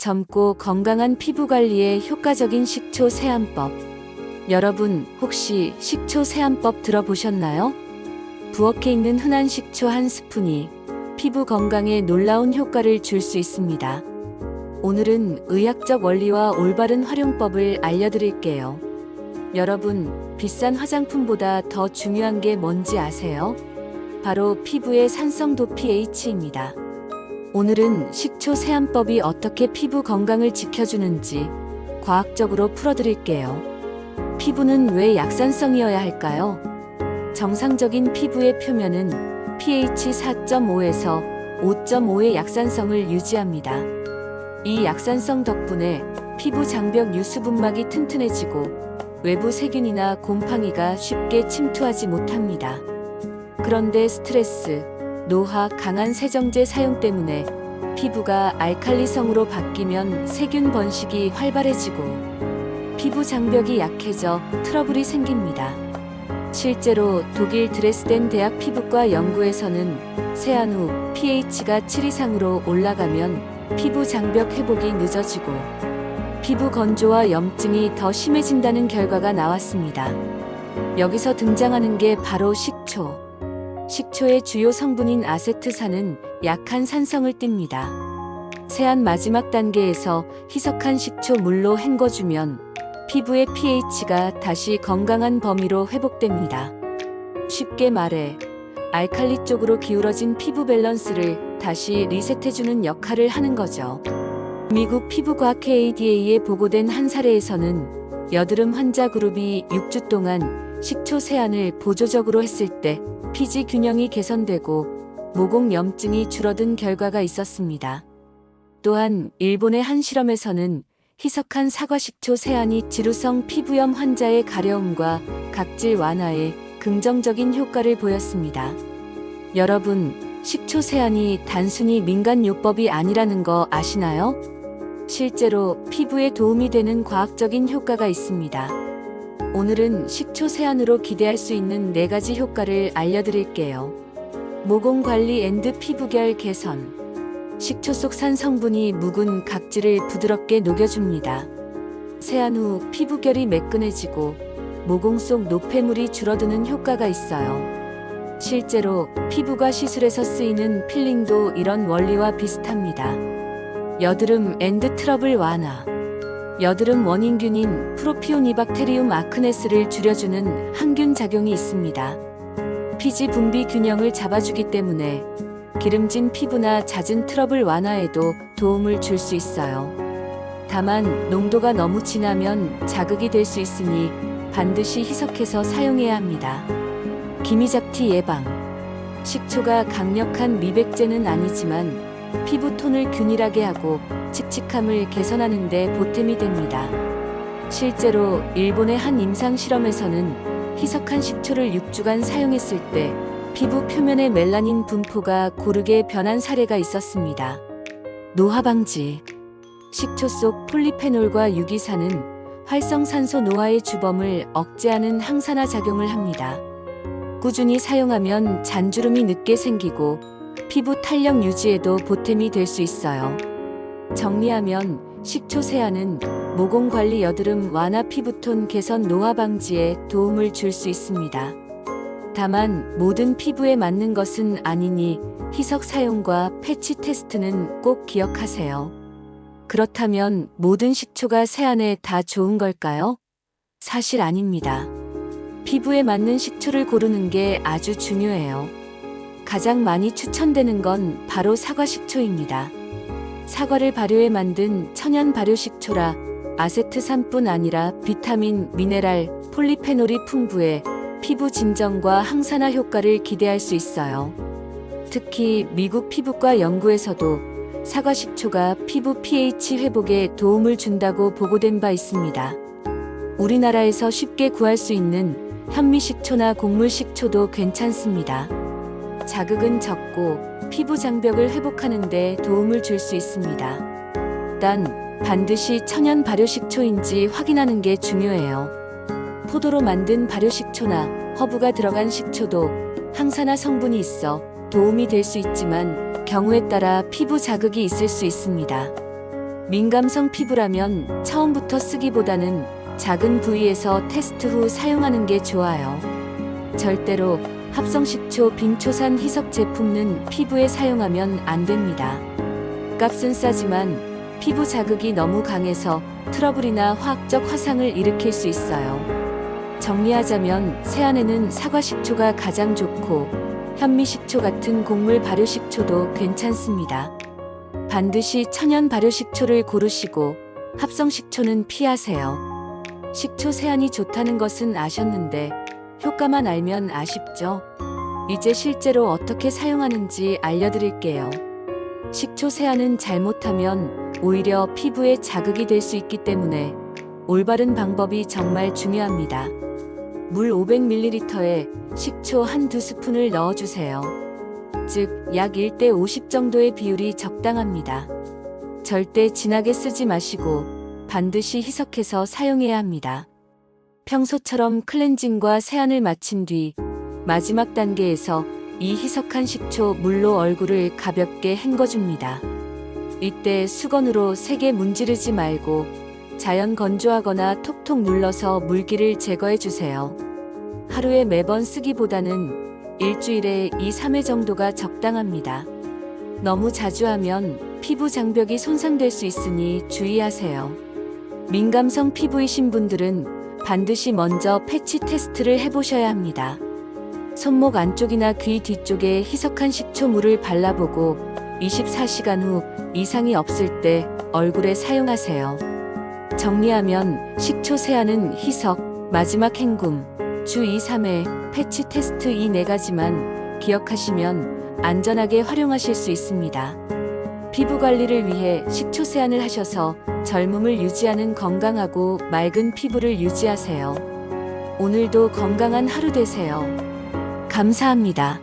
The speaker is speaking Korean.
젊고 건강한 피부 관리에 효과적인 식초 세안법. 여러분, 혹시 식초 세안법 들어보셨나요? 부엌에 있는 흔한 식초 한 스푼이 피부 건강에 놀라운 효과를 줄 수 있습니다. 오늘은 의학적 원리와 올바른 활용법을 알려드릴게요. 여러분, 비싼 화장품보다 더 중요한 게 뭔지 아세요? 바로 피부의 산성도 pH입니다. 오늘은 식초 세안법이 어떻게 피부 건강을 지켜주는지 과학적으로 풀어드릴게요. 피부는 왜 약산성이어야 할까요? 정상적인 피부의 표면은 pH 4.5에서 5.5의 약산성을 유지합니다. 이 약산성 덕분에 피부 장벽 유수분막이 튼튼해지고 외부 세균이나 곰팡이가 쉽게 침투하지 못합니다. 그런데 스트레스, 노화, 강한 세정제 사용 때문에 피부가 알칼리성으로 바뀌면 세균 번식이 활발해지고 피부 장벽이 약해져 트러블이 생깁니다. 실제로 독일 드레스덴 대학 피부과 연구에서는 세안 후 pH가 7 이상으로 올라가면 피부 장벽 회복이 늦어지고 피부 건조와 염증이 더 심해진다는 결과가 나왔습니다. 여기서 등장하는 게 바로 식초. 식초의 주요 성분인 아세트산은 약한 산성을 띱니다. 세안 마지막 단계에서 희석한 식초 물로 헹궈주면 피부의 pH가 다시 건강한 범위로 회복됩니다. 쉽게 말해, 알칼리 쪽으로 기울어진 피부 밸런스를 다시 리셋해주는 역할을 하는 거죠. 미국 피부과학회 ADA에 보고된 한 사례에서는 여드름 환자 그룹이 6주 동안 식초 세안을 보조적으로 했을 때 피지 균형이 개선되고 모공 염증이 줄어든 결과가 있었습니다. 또한 일본의 한 실험에서는 희석한 사과식초 세안이 지루성 피부염 환자의 가려움과 각질 완화에 긍정적인 효과를 보였습니다. 여러분, 식초 세안이 단순히 민간요법이 아니라는 거 아시나요? 실제로 피부에 도움이 되는 과학적인 효과가 있습니다. 오늘은 식초 세안으로 기대할 수 있는 4가지 효과를 알려드릴게요. 모공 관리 앤드 피부결 개선. 식초 속 산 성분이 묵은 각질을 부드럽게 녹여줍니다. 세안 후 피부결이 매끈해지고 모공 속 노폐물이 줄어드는 효과가 있어요. 실제로 피부과 시술에서 쓰이는 필링도 이런 원리와 비슷합니다. 여드름 앤드 트러블 완화. 여드름 원인균인 프로피오니박테리움 아크네스를 줄여주는 항균 작용이 있습니다. 피지 분비 균형을 잡아주기 때문에 기름진 피부나 잦은 트러블 완화에도 도움을 줄 수 있어요. 다만 농도가 너무 진하면 자극이 될 수 있으니 반드시 희석해서 사용해야 합니다. 기미잡티 예방. 식초가 강력한 미백제는 아니지만 피부톤을 균일하게 하고 칙칙함을 개선하는 데 보탬이 됩니다. 실제로 일본의 한 임상 실험에서는 희석한 식초를 6주간 사용했을 때 피부 표면의 멜라닌 분포가 고르게 변한 사례가 있었습니다. 노화 방지. 식초 속 폴리페놀과 유기산은 활성산소 노화의 주범을 억제하는 항산화 작용을 합니다. 꾸준히 사용하면 잔주름이 늦게 생기고 피부 탄력 유지에도 보탬이 될 수 있어요. 정리하면 식초 세안은 모공 관리, 여드름 완화, 피부톤 개선, 노화 방지에 도움을 줄 수 있습니다. 다만 모든 피부에 맞는 것은 아니니 희석 사용과 패치 테스트는 꼭 기억하세요. 그렇다면 모든 식초가 세안에 다 좋은 걸까요? 사실 아닙니다. 피부에 맞는 식초를 고르는 게 아주 중요해요. 가장 많이 추천되는 건 바로 사과식초입니다. 사과를 발효해 만든 천연 발효식초라 아세트산뿐 아니라 비타민, 미네랄, 폴리페놀이 풍부해 피부 진정과 항산화 효과를 기대할 수 있어요. 특히 미국 피부과 연구에서도 사과식초가 피부 pH 회복에 도움을 준다고 보고된 바 있습니다. 우리나라에서 쉽게 구할 수 있는 현미식초나 곡물식초도 괜찮습니다. 자극은 적고 피부 장벽을 회복하는 데 도움을 줄 수 있습니다. 단, 반드시 천연 발효식초인지 확인하는 게 중요해요. 포도로 만든 발효식초나 허브가 들어간 식초도 항산화 성분이 있어 도움이 될 수 있지만 경우에 따라 피부 자극이 있을 수 있습니다. 민감성 피부라면 처음부터 쓰기보다는 작은 부위에서 테스트 후 사용하는 게 좋아요. 절대로 합성식초 빙초산 희석 제품은 피부에 사용하면 안 됩니다. 값은 싸지만 피부 자극이 너무 강해서 트러블이나 화학적 화상을 일으킬 수 있어요. 정리하자면 세안에는 사과식초가 가장 좋고 현미식초 같은 곡물 발효식초도 괜찮습니다. 반드시 천연 발효식초를 고르시고 합성식초는 피하세요. 식초 세안이 좋다는 것은 아셨는데 효과만 알면 아쉽죠? 이제 실제로 어떻게 사용하는지 알려드릴게요. 식초 세안은 잘못하면 오히려 피부에 자극이 될 수 있기 때문에 올바른 방법이 정말 중요합니다. 물 500ml에 식초 한두 스푼을 넣어주세요. 즉, 약 1대 50 정도의 비율이 적당합니다. 절대 진하게 쓰지 마시고 반드시 희석해서 사용해야 합니다. 평소처럼 클렌징과 세안을 마친 뒤 마지막 단계에서 이 희석한 식초 물로 얼굴을 가볍게 헹궈줍니다. 이때 수건으로 세게 문지르지 말고 자연 건조하거나 톡톡 눌러서 물기를 제거해주세요. 하루에 매번 쓰기보다는 일주일에 2-3회 정도가 적당합니다. 너무 자주 하면 피부 장벽이 손상될 수 있으니 주의하세요. 민감성 피부이신 분들은 반드시 먼저 패치 테스트를 해보셔야 합니다. 손목 안쪽이나 귀 뒤쪽에 희석한 식초물을 발라보고 24시간 후 이상이 없을 때 얼굴에 사용하세요. 정리하면 식초 세안은 희석, 마지막 헹굼, 주 2-3회, 패치 테스트 이 4가지만 기억하시면 안전하게 활용하실 수 있습니다. 피부 관리를 위해 식초 세안을 하셔서 젊음을 유지하는 건강하고 맑은 피부를 유지하세요. 오늘도 건강한 하루 되세요. 감사합니다.